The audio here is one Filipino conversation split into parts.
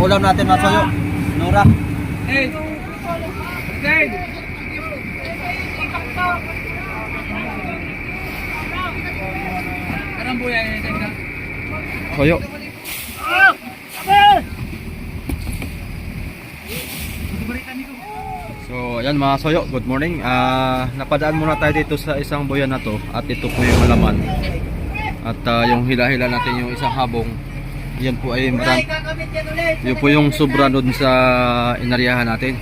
ulam natin mga soyo. Nora. Hey! Hey! Karang buya yan sa Soyo. So ayan mga soyo, good morning. Napadaan muna tayo dito sa isang buyan na to. At ito po yung malaman. At yung hila-hila natin yung isang habong. Yan po ay marami. Yun po yung sobra doon sa inaryahan natin.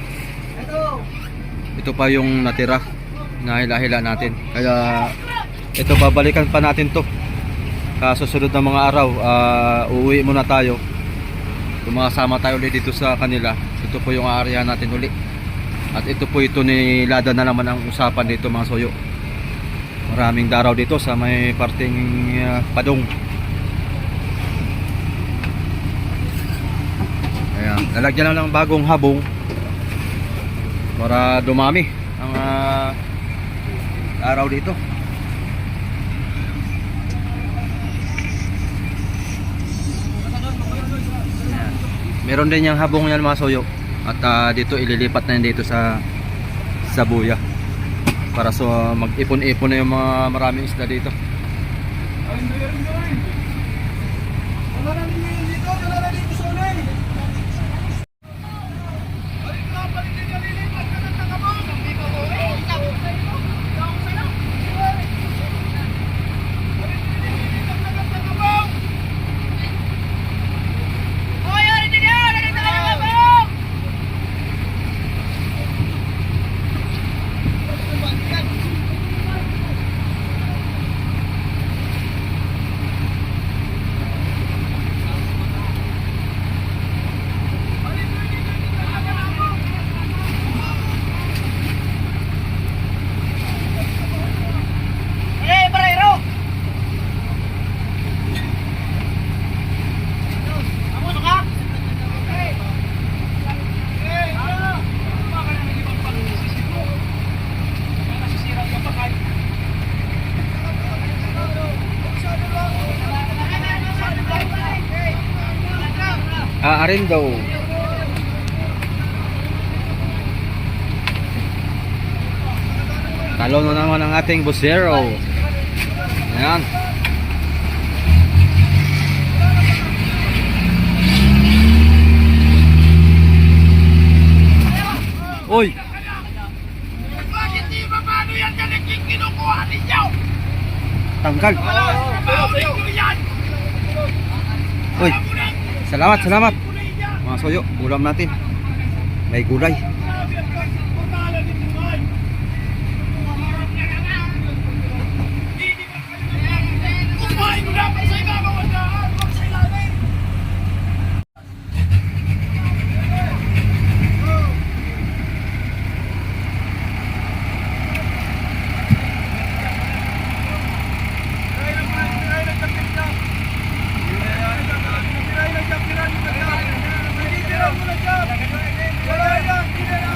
Ito pa yung natira na hila-hila natin. Kaya ito babalikan pa natin to. Susunod na mga araw, uuwi muna tayo. Tumakasama tayo ulit dito sa kanila. Ito po yung area natin uli. At ito po ito ni Lada na naman ang usapan dito mga soyo. Maraming daraw dito sa may parting Padong. Ayan, lalagyan lang ng bagong habong para dumami ang araw dito. Meron din yung habong yan mga soyo. At dito ililipat na yun dito sa buya. Para so mag-ipon-ipon na yung mga maraming isda dito. Aarin daw. Talo na naman ang ating busero. Ayan. Uy! Bakit di ba paano yan yung kinukuha ninyo? Tanggal. Pauli ko yan! Uy! Salamat, salamat. Mga soyo, ulam natin. May gulay. Kumain mo dapat sa ibabaw ang daan, huwag sa ilalim! Wala yan!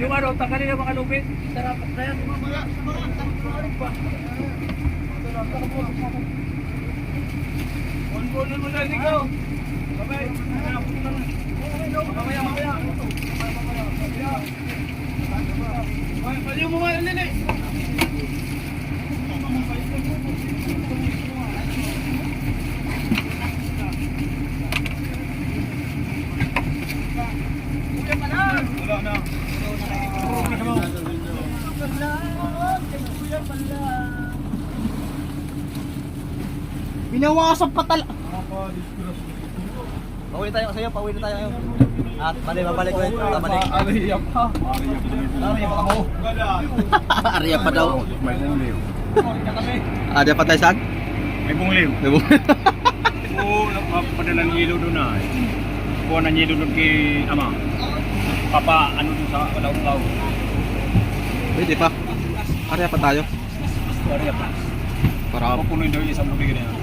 Yung ano, tanggalin yung mga lupit. Kunin mo na dito. Babay. Mamaya, mamaya. Paliw mo nga nila eh. Wala na. Binawasan pa tala. Pauwi na tayo sa iyo, pauwi na tayo ngayon. At babalik ulit. Babalik. Ariya pa. Ariya pa mo. Arya pa daw. May bungliw. Ada pa tayo saan? May bungliw. Diba? Oo, napadala ng yelo doon na. Kuha ng yelo doon kay ama. Papa, ano doon sa Kalaw-Kalaw. Pwede pa. Arya pa tayo. Ariya pa. Para Pupunuin daw yung isang bulig na yan.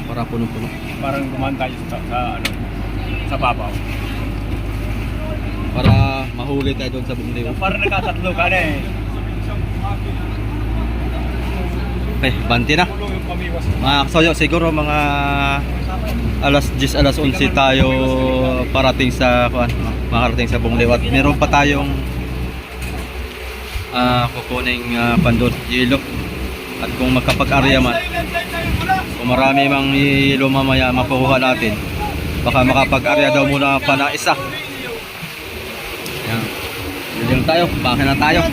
para puno-puno. Parang gumaan tayo ano, sa babaw. Para mahuli tayo doon sa bundeo. Parang nakatatlo ka na eh. Okay, banti na. Pulo yung pamiwas. Mga kasoyo, siguro mga alas 10, alas 11 tayo parating sa makarating sa Bunglew at meron pa tayong kukuning pandon, yelo. At kung magkapag-arya man, kung marami mang yelo mamaya makukuha natin, baka makapag-arya daw muna pa na isa. Yan. Yun tayo, baka na tayo.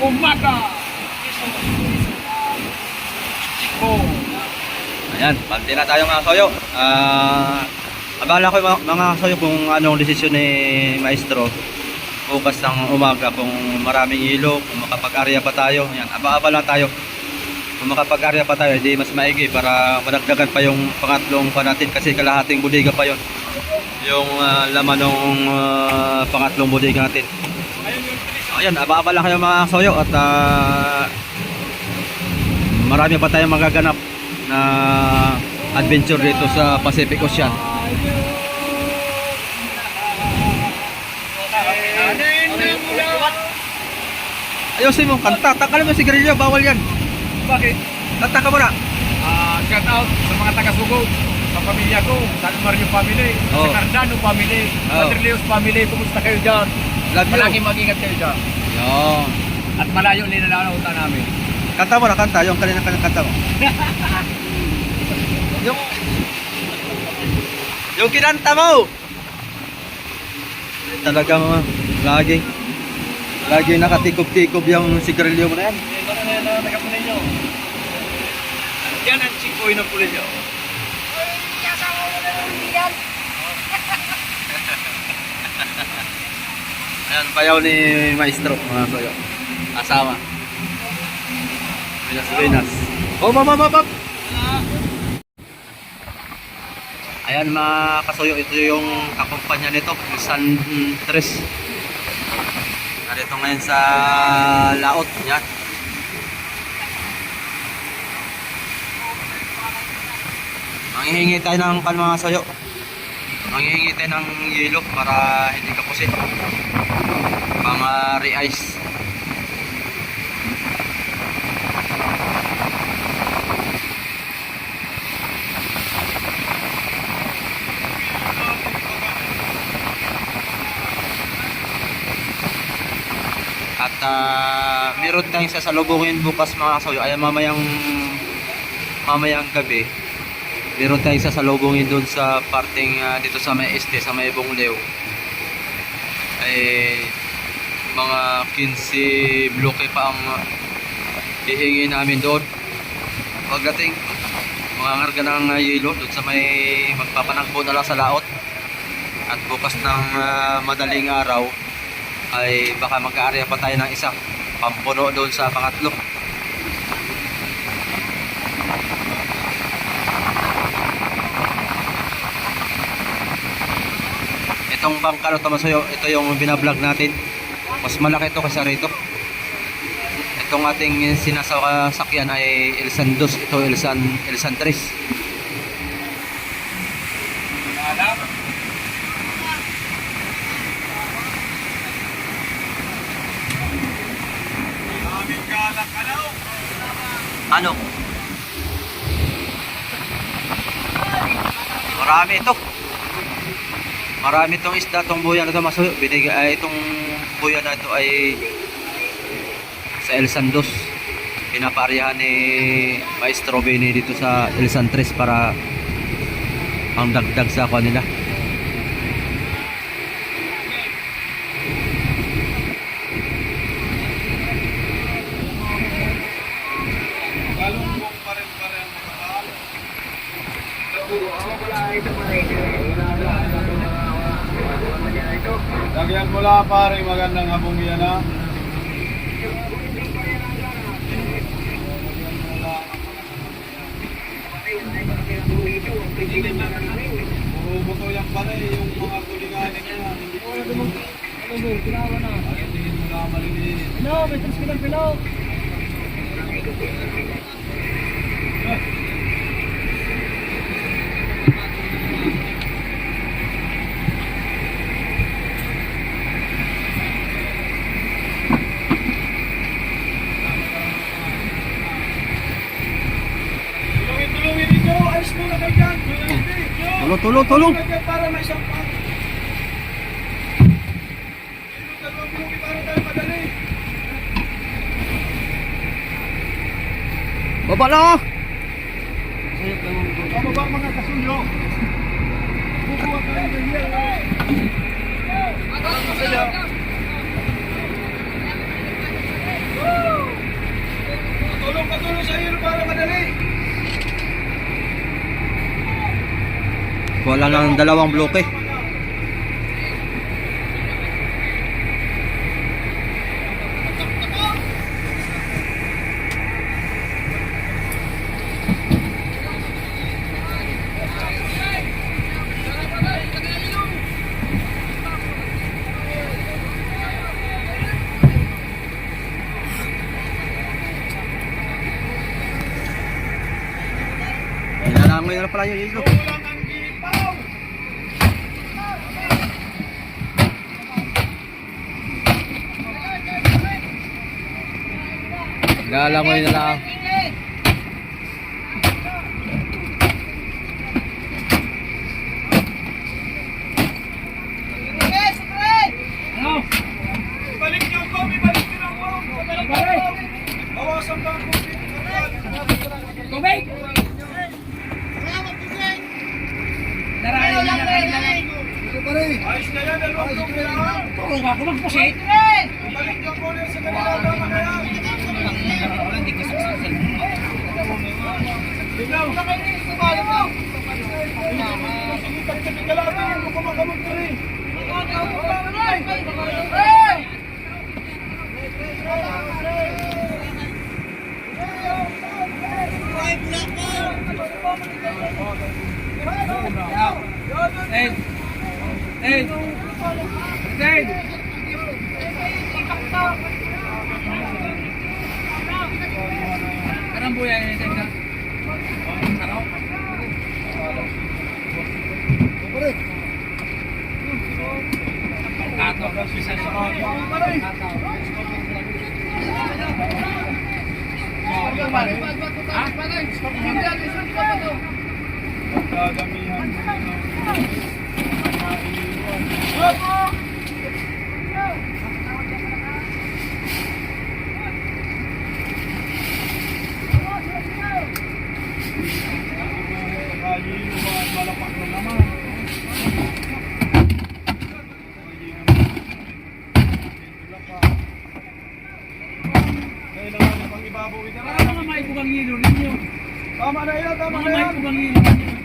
Umaga! Oh. Ayan, banti na tayo mga kasoyo. Abala ko mga kasoyo kung anong desisyon ni Maestro bukas ng umaga, kung maraming ilo, kung makapag-arya pa tayo. Ayan, aba-aba lang tayo. Kung makapag-arya pa tayo, hindi mas maigi para madagdagan pa yung pangatlong pa natin kasi kalahating budiga pa yon yung laman ng pangatlong budiga natin. Ayan, aba-aba lang kayo mga kasoyo at marami pa tayong magaganap na adventure dito sa Pacific Ocean. Ayusin mo, kanta. Takalin mo si sigarilyo, bawal yan. Bakit? Kanta ka muna. Shout out sa mga taga-Sugo, sa pamilya ko, San Mario family, Oh. sa Cardano family, Oh. Padre family, kumusta kayo dyan? Love you. Palagi mag-ingat kayo dyan. Yo. At malayo nilalautan namin. Kanta mo na, kanta. Yung kanina kanta mo. yung kinanta mo. Talagang lagi nakatikop-tikop yung sigarilyo mo na yan. Nagapunay nyo. Yan ang chikoy ng pulil nyo. Ayan, bayaw ni Maestro, mga soyo. Asawa. Pinas. Oh, map. Ayan mga kasoyo, ito yung kakumpanya nito, yung San Tres. Narito ngayon sa laot. Yan. Manghihingi tayo ng mga soyo. Manghihingi tayo ng yelo para hindi kapusin. Mga re-ice. At meron tayong sasalubungin bukas mga kasoyo. Ay mamayang gabi. Meron tayong sasalubungin doon sa parting dito sa may este, sa may Bunglew. Ay mga 15 bloke pa ang hihingi namin doon. Pagdating mga ngarga ng yelo doon sa may magpapanagpo na lang sa laot. At bukas ng madaling araw ay baka mag-aarya pa tayo ng isa pampuno doon sa pangatlo. Itong bangka na ito, ito yung binablog natin. Mas malaki ito kasi rito. Ito itong ating sinasakyan ay Elsan 2, ito Elsan 3. Ano? Marami ito. Marami itong isda, itong buya na ito, masuyo. Itong buya na ito ay sa Elsan 2. Pinapaarihan ni Maestro Benny dito sa Elsan 3 para ang dagdag sa kanila. Lagyan mo lang pare, magandang hapong yan ha. Puro buto yan pare, yung mga kulinganin niya. Tingin mo lang maliliit. May trans ka ng pilaw. Tulungin ninyo, ayos mo na kayo dyan. Tulong. Para may isang pa. Tulungin para tayo madali. Baba na! Ano ba mga kasuyo? Bubuha ka rin ng yan. Tulong sa iyo para madali. Wala lang dalawang bloke. Nilalangoy na pala yung ilo. Nilalangoy na lang. Ibalik niyo ako, bawasan pa ako. Tubig! Ayos na yan, dalawang bloke lang. Tulong ako magpusit! Ibalik niyo ako sa kanila, tama na yan. Ikaw! Sige, pagkabig ka lang, tingin mo kumakamag ka rin. Karambuya ini tenda. Karo. Kato bisa sa Gagamihan malapak na naman. Kailangan na pang ibabaw ito. Para mga maipugang hilo ninyo. Tama na yan, tama Mga na yan. maipugang hilo ninyo.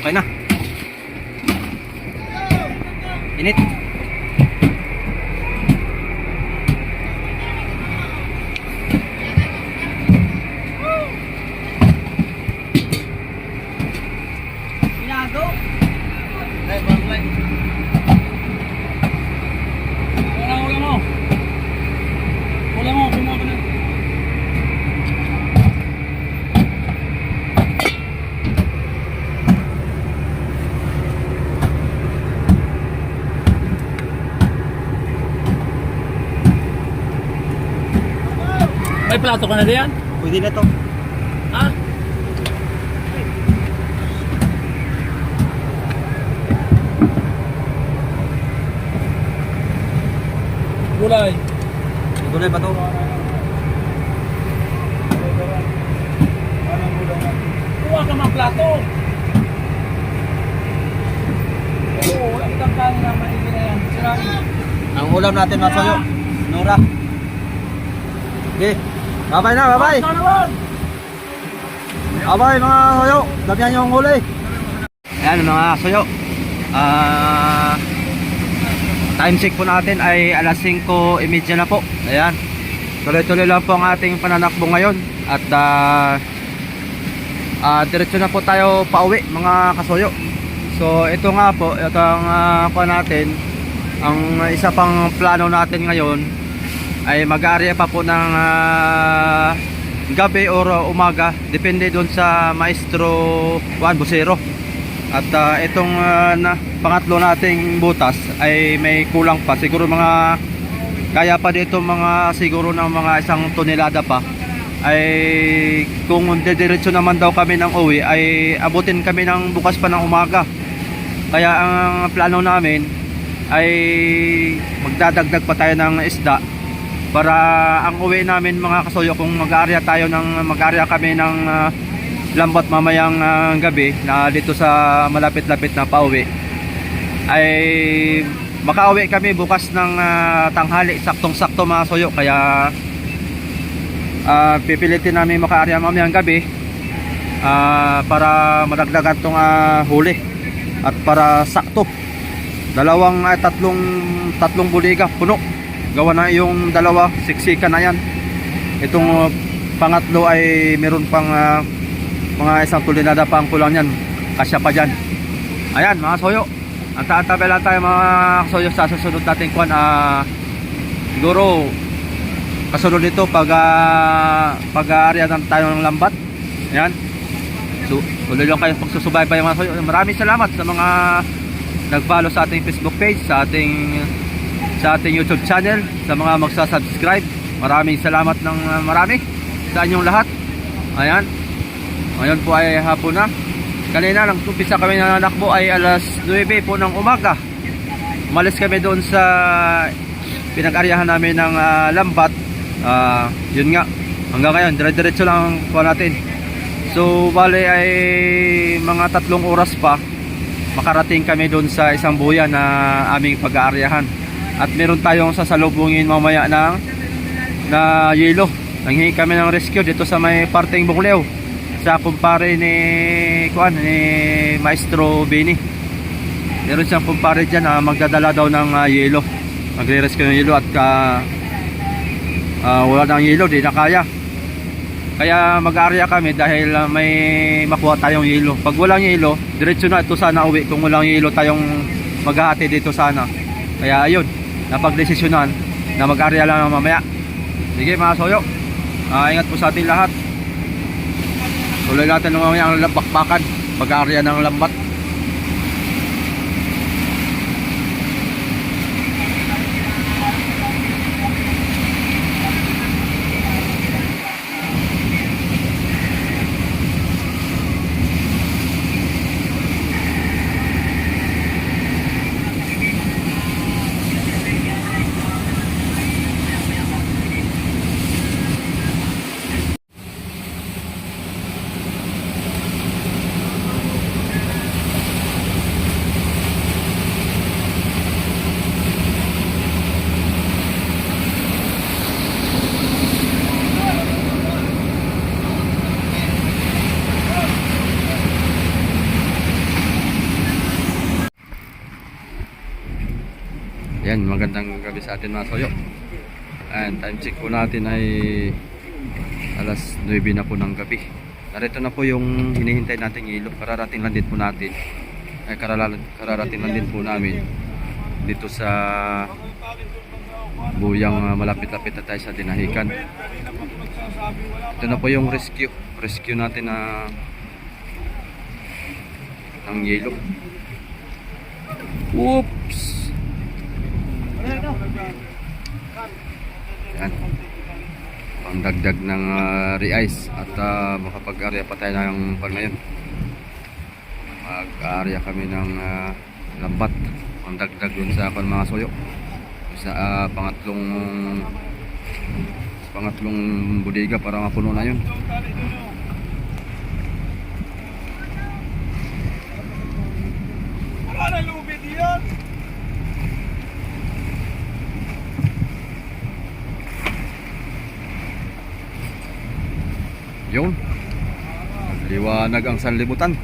Okay na. Init. Pinago. Wala mo, pumunta na. May plato ka na diyan? Pwede na to. Ha? Gulay. Gulay pa to. Kuha ka mga plato. Oo, wala kitang kanin na maigi na yan. Sirain. Ang ulam natin mga soyo. Nora. Okay. Bye-bye na, bye-bye. Ano naman? Bye-bye mga soyo. Damihan yung huli. Ayan mga soyo. Time check po natin ay alas 5:30 na po. Ayan. Tuloy-tuloy lang po ang ating pananakbo ngayon. At diretso na po tayo pauwi mga kasoyo. So ito nga po, ito ang po natin. Ang isa pang plano natin ngayon ay mag-aarya pa po ng gabi or umaga. Depende doon sa Maestro Juan Busero. At itong pangatlo nating butas ay may kulang pa. Siguro mga kaya pa dito mga siguro ng mga 1 tonelada pa. Ay kung diretso naman daw kami ng uwi ay abutin kami ng bukas pa ng umaga. Kaya ang plano namin ay magdadagdag pa tayo ng isda para ang uwi namin mga kasoyo kung mag-aarya kami ng lambat mamayang gabi na dito sa malapit-lapit na pauwi ay makauwi kami bukas ng tanghali saktong-sakto mga soyo. Kaya pipilitin namin makaarya mamayang gabi para madagdagan tong huli at para sakto tatlong buliga puno. Gawa na yung dalawa siksika na yan. Itong pangatlo ay meron pang mga 1 tonelada pa ang kulang yan. Kasya pa dyan. Ayan mga soyo, ang tatabay lang tayo mga soyo sa susunod natin kuhan. Siguro kasunod nito pag-aarya tayo ng lambat. Ayan. So tuloy lang kayo pagsusubaybay mga soyo. Maraming salamat sa mga nag-follow sa ating Facebook page, sa ating YouTube channel, sa mga magsa-subscribe. Maraming salamat ng marami sa inyong lahat. Ayan. Ngayon po ay hapon na. Kanina nang umpisa kami na nanakbo ay alas 9 po ng umaga. Umalis kami doon sa pinag-aryahan namin ng lambat. Yun nga. Hanggang ngayon, dire-diretso lang po natin. So, bale ay mga 3 oras pa makarating kami doon sa isang buya na aming pag-aaryahan. At meron tayong sasalubungin mamaya na yelo. Nanghingi kami ng rescue dito sa may parteng Bunglew sa kumpare ni Maestro Benny. Meron siyang kumpare dyan na magdadala daw ng yelo. Magre-rescue ng yelo at wala ng yelo, di na kaya. Kaya mag-aarya kami dahil may makuha tayong yelo. Pag walang yelo, diretso na ito sana uwi. Kung walang yelo tayong maghahati dito sana. Kaya ayun, napagdesisyonan na mag-aarya lang mamaya. Sige mga soyo, ingat po sa ating lahat. Tuloy natin mamaya ang bakbakan, pag-aarya ng lambat. Ayan, magandang gabi sa atin mga soyo. And time check po natin ay alas 9 na po ng gabi. Narito na po yung hinihintay nating ilo. Kararating lang din po natin. Ay kararating lang din po namin dito sa buyang malapit-lapit na tayo sa Dinahican. Ito na po yung rescue natin na ng yelo. Oops. Yan. Pangdagdag ng re-ice at makapag-area pa tayo ng pag ngayon. Mag-area kami ng lambat. Pangdagdag dun sa mga soyo. Sa pangatlong bodega para mapuno na yun. Wala na lubid yan. Yun. Liwanag ang sanlibutan.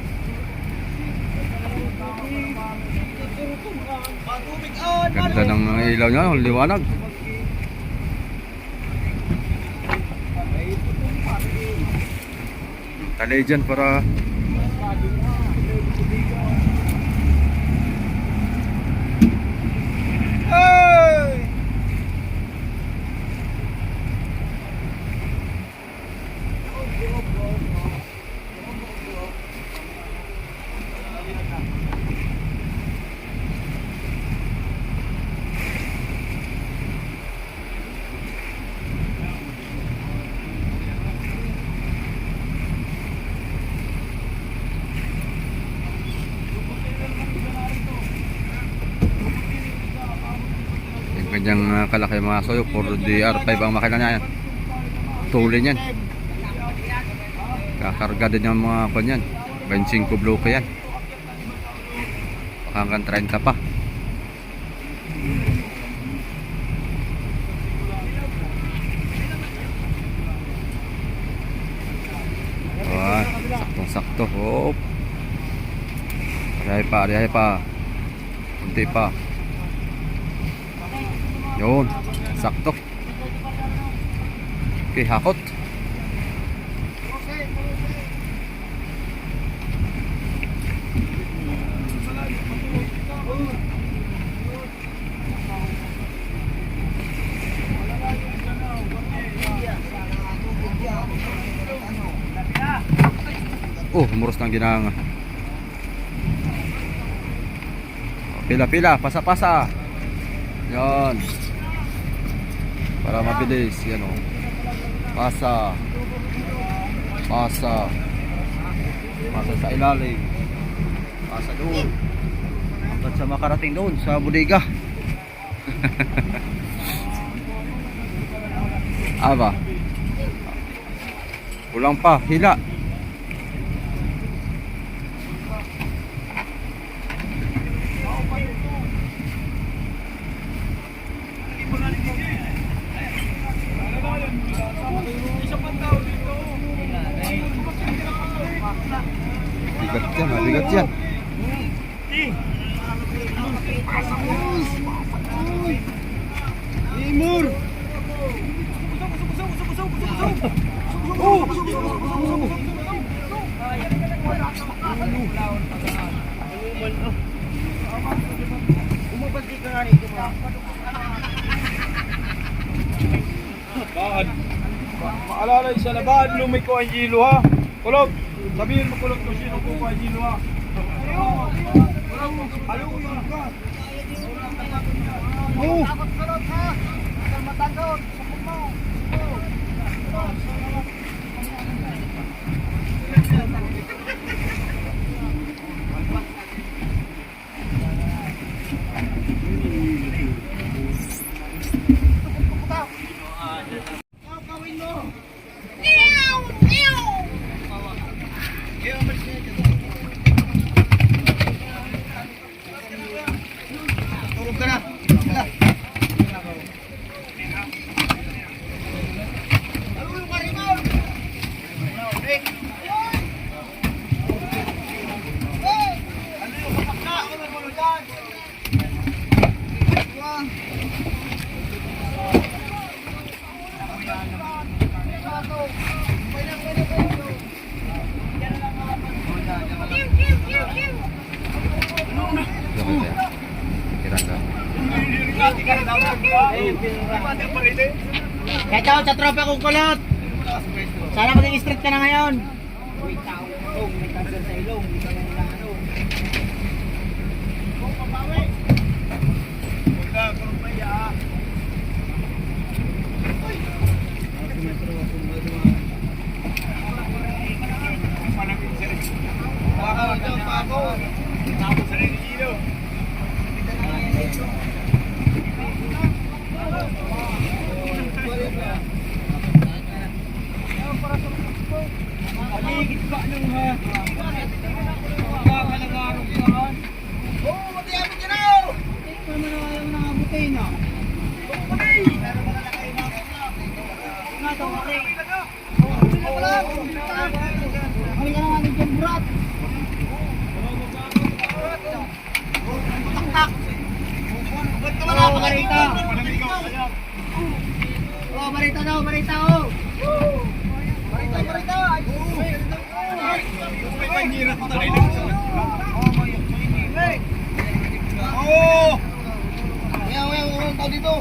Ganda ng mga ilaw niya, ang liwanag. Talay dyan para ganyang kalaki mga soyo. 4DR5 ang makina niya yan. Tuloy yan. Kakarga din yung mga kanyan. 25 bloke yan. Hanggang 30 pa. Saktong-sakto. Hop. Arihay pa. Kunti pa. Yun, sakto. Okay, hakot. Oh, muros ng ginanga. Pila-pila, pasa-pasa. Yan. Para mabilis, yan o. Pasa sa ilalim, pasa doon hanggang sa makarating doon sa bodega. Aba, kulang pa, hila. Bigat yan. Timur. Maalala sa laban, lumiko ang hilo ha. Kulog, sabihin mo kulog kung sino ko ang hilo ha. Ayaw ko yung ka. Oh! Kaya sa tropa kong kulot. Sana maging strict ka na ngayon. Barita daw, barita oh. Barita. Oh! Ayaw, tao dito.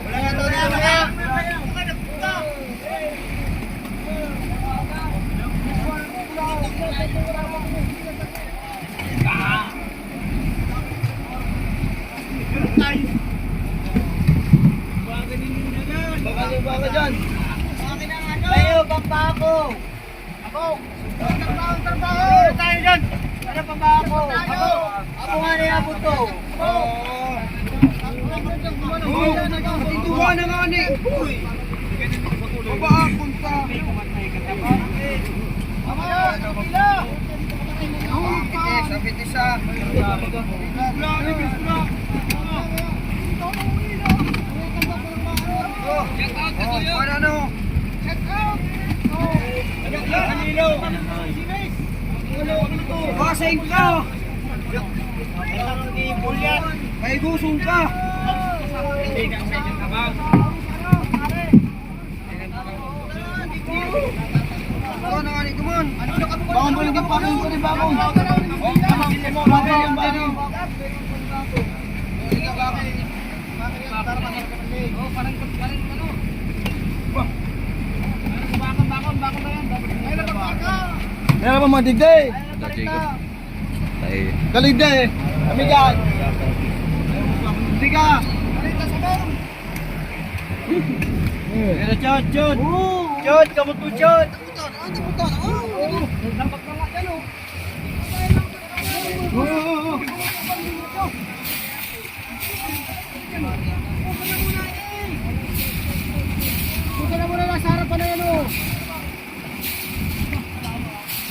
Wala nga tao dito, wala. Baga dyan. Ayo, pampa ako. Ako. Trabaho. Tayo dyan. Ano pampa ako? Ako nga na yapon to. Ituwa na nga ni. Babaakon ka. Sabitis ah. Para ano? Basing ka! May gusong ka! Ito na nga ni Kumon! Bakong buling ka pa rin ko rin bakong! Meron pa mga digday! Galigday! Amigan! Diga! Pero Chod! Chod! Kamot mo Chod! Nagsambak ka nga dyan oh! Huwag na muna nasa harapan na yan oh!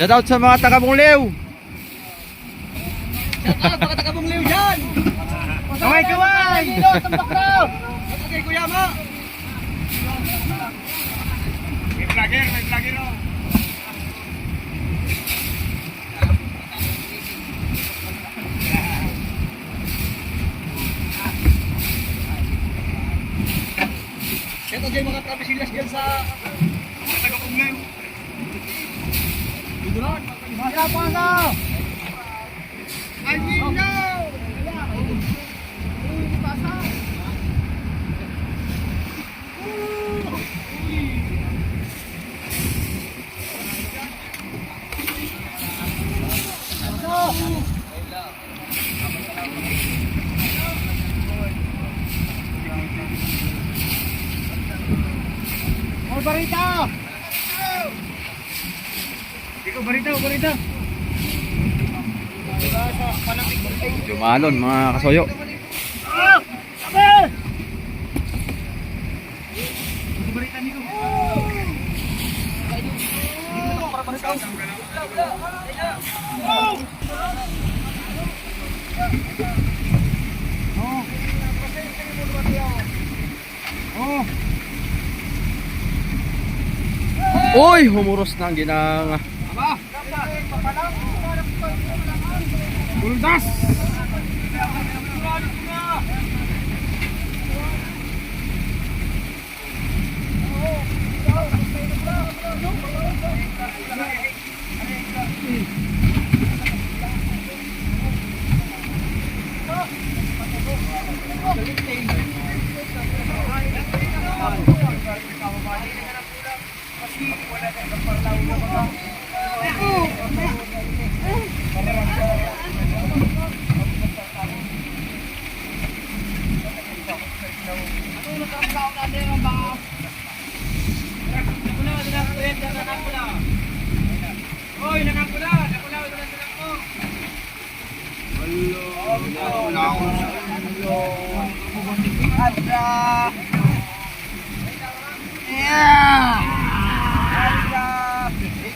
Shout out sa mga taga-Bungliw. Shout out mga taga-Bungliw dyan! Kaway! Tambak daw! Okay, kuya mo! May vlogger oh. Ito dyan mga trapesilas dyan sa... Taga-Bungliw. Dudulan! Kaya pa na! I didn't know! Oh, barita! Ikaw, barita! Jumalon mga kasoyo. Barita nito! Uy, humuros na ang ginang. Buldas!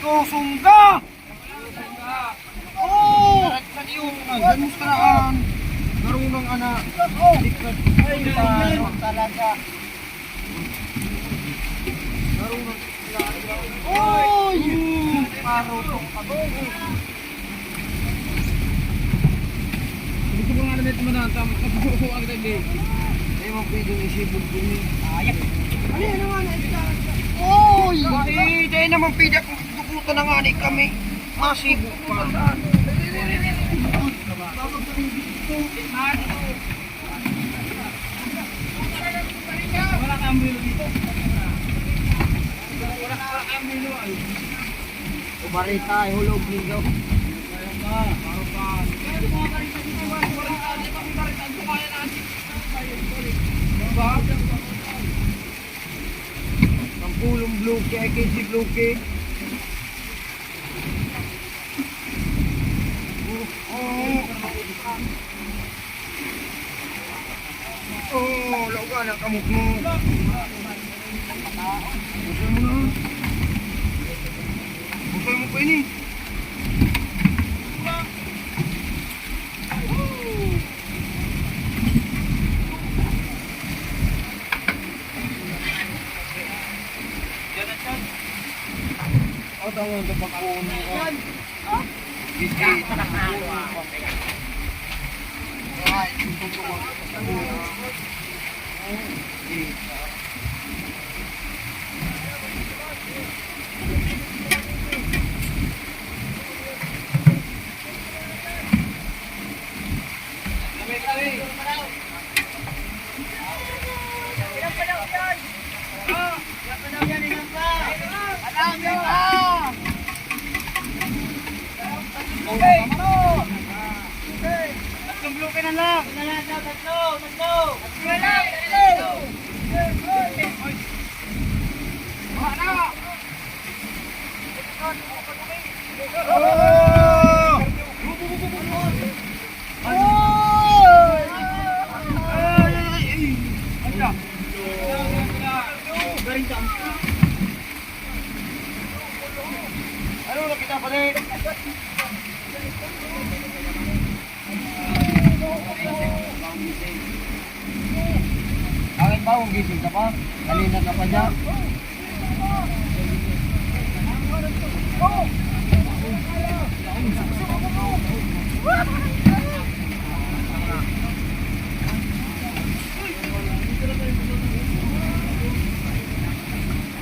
Ikaw sungga! Oh! Ganun karaan. Marunong anak. Likod. Ay, talaga. Marunong. Oy! Marunong ka doon. Gusto ko nga naman ito manatang. Kapuso ang tabi. Ay, mo pwedeng isipon ko ni. Ayak. Ano yan naman? Oy! Dahil naman pwede akong dukutan na nga ni kami. Masibo pa. Wala kang ambilo dito. Wala kang ambilo ay. Ubarita, hulog nito. Ang pulong bloke, ay kasi bloke. Oh, lauga na kamot mo. Busay mo na. Busay mo pa ini. Ako tawag ng pagkukunin ko. Ano na kita balik? Bakit ba kung gising ka pa? Kanina ka pa dyan?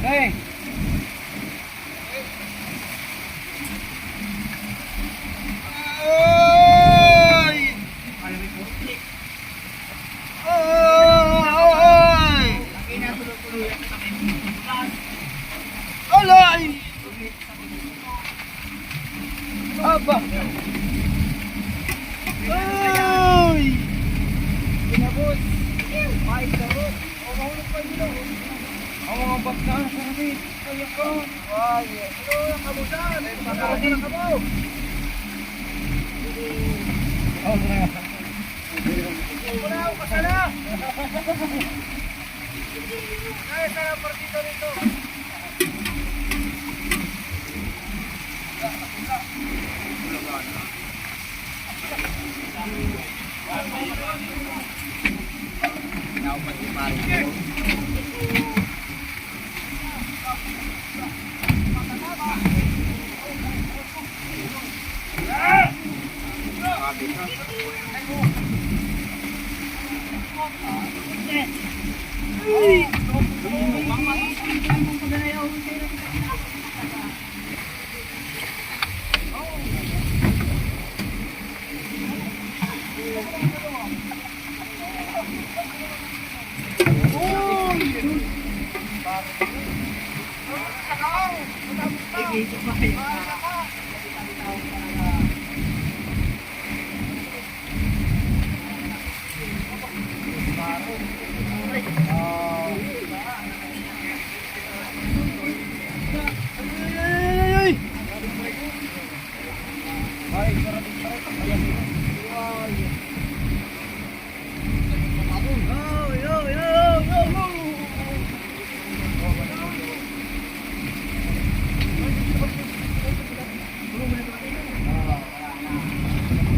Hey! Alay! Aba! Ay! Kinabot! Ay, karot! O, mahulog pa yun! Ang mga baktaan sa kami! Kaya ko! Ay! Ano? Kamutan! Pagkakasin ka mo! Wala ako kasala! Kaya sana partido rito! Hey!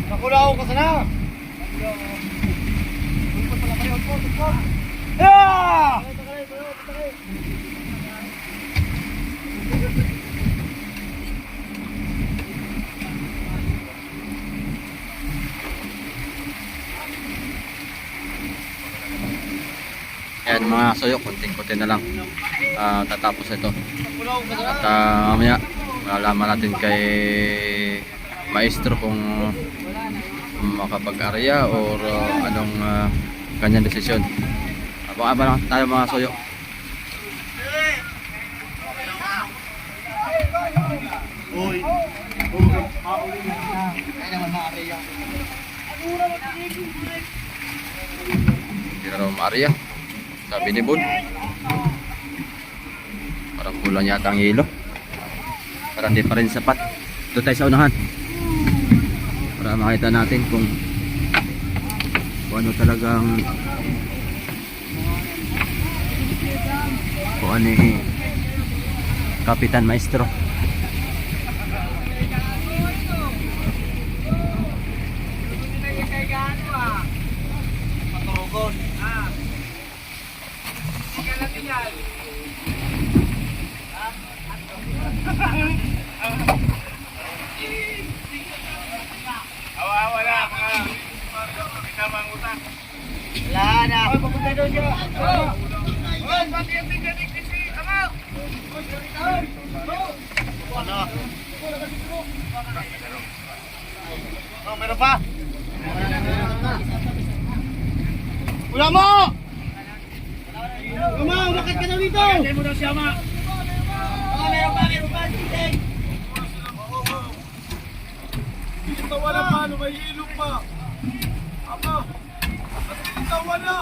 Nakulaw ka sana. Yeah! Ayan mga soyo, kunting-kunti na lang tatapos ito. At mamaya malalaman natin kay maestro kung makapag-area or anong kanyang desisyon. Abang-abang lang tayo mga soyo. Uy. Ay naman maaariya. Hindi na raw ma-area. Sabi ni Bon. Parang kulang yata ang hilo. Parang hindi pa rin sapat. Doon tayo sa unahan. Para makita natin kung ano talagang kung ano ni Kapitan Maestro. Wala na. Ay, papunta daw siya. Ano? Oh, meron pa? Wala mo! Wala mo! Bakit ka daw dito? Bakit mo daw siya, ma? Oh, meron pa, meron pa. Dito wala pa, may ilong pa. Ama, dito wala.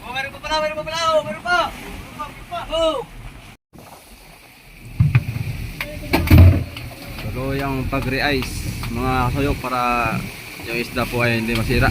Oh, meron pa pala, meron pa pala. Oh, meron pa. Oh. Tuloy ang pag-re-ice mga soyo para yung isda po ay hindi masira.